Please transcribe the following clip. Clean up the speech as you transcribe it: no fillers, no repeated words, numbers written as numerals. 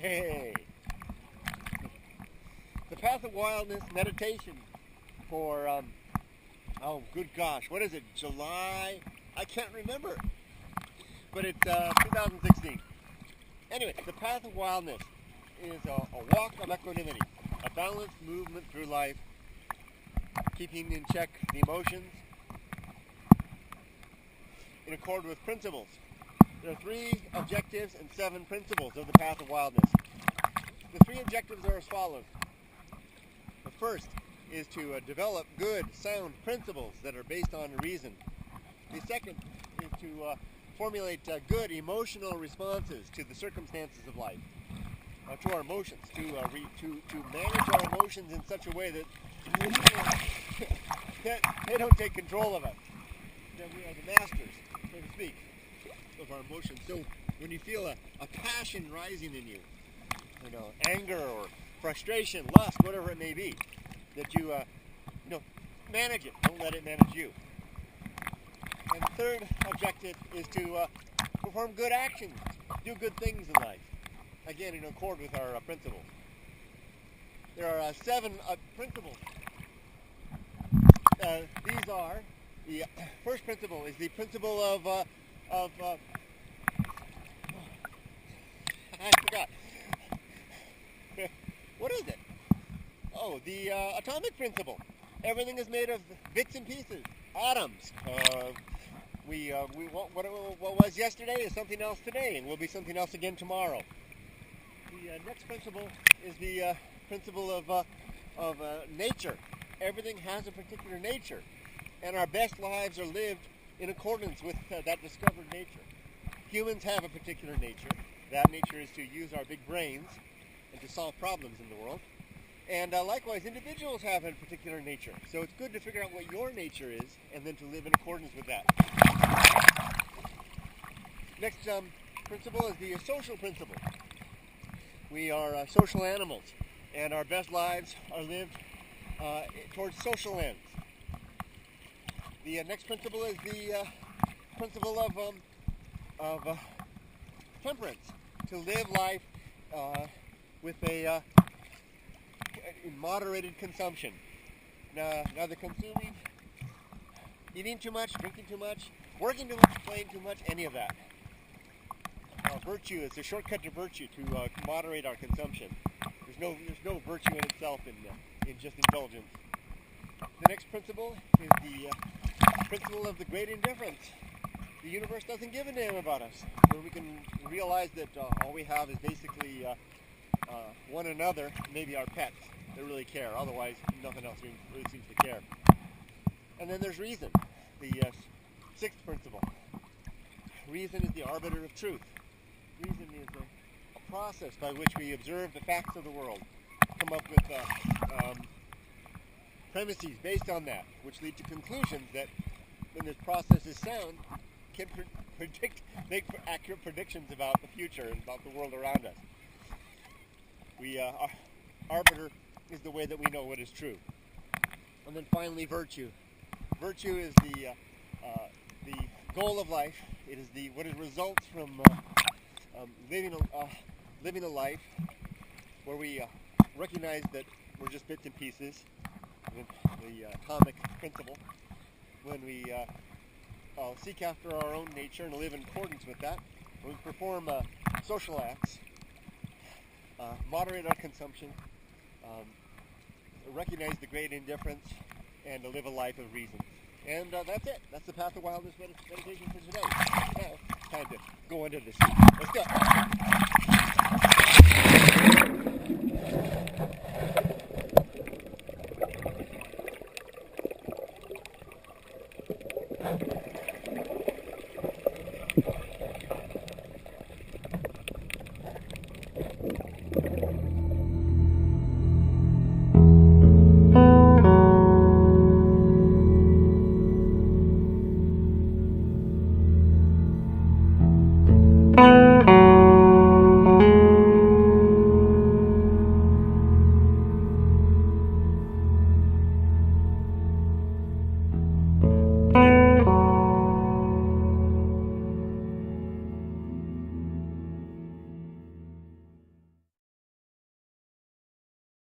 Hey! The Path of Wildness meditation for, oh good gosh, what is it, July? I can't remember. But it's 2016. Anyway, the Path of Wildness is a walk of equanimity, a balanced movement through life, keeping in check the emotions in accord with principles. There are 3 objectives and 7 principles of the Path of Wildness. The 3 objectives are as follows. The first is to develop good, sound principles that are based on reason. The second is to formulate good emotional responses to the circumstances of life, to our emotions, to manage our emotions in such a way that they don't take control of us, that we are the masters, so to speak, of our emotions. So when you feel a passion rising in you, anger or frustration, lust, whatever it may be, that you manage it. Don't let it manage you. And the third objective is to perform good actions, do good things in life. Again, in accord with our principles. There are 7 principles. These are, the first principle is the principle of I forgot. What is it? Oh, the atomic principle. Everything is made of bits and pieces, atoms. What was yesterday is something else today, and will be something else again tomorrow. The next principle is the principle of nature. Everything has a particular nature, and our best lives are lived in accordance with that discovered nature. Humans have a particular nature. That nature is to use our big brains and to solve problems in the world. And likewise, individuals have a particular nature. So it's good to figure out what your nature is and then to live in accordance with that. Next principle is the social principle. We are social animals, and our best lives are lived towards social ends. The next principle is the principle of temperance, to live life with a in moderated consumption. Neither consuming, eating too much, drinking too much, working too much, playing too much, any of that. Virtue is a shortcut to virtue, to moderate our consumption. There's no virtue in itself in just indulgence. The next principle is the principle of the great indifference. The universe doesn't give a damn about us. When we can realize that all we have is basically one another, maybe our pets, that really care. Otherwise, nothing else really seems to care. And then there's reason, the 6th principle. Reason is the arbiter of truth. Reason is a process by which we observe the facts of the world, come up with premises based on that, which lead to conclusions that, when this process is sound, can make accurate predictions about the future and about the world around us. Arbiter is the way that we know what is true. And then finally, virtue. Virtue is the goal of life. It is what it results from living a life where we recognize that we're just bits and pieces. The atomic principle. When we seek after our own nature and live in accordance with that, when we perform social acts, moderate our consumption, recognize the great indifference, and to live a life of reason. And that's it. That's the Path of Wildness meditation for today. Now, time to go into the sea. Let's go.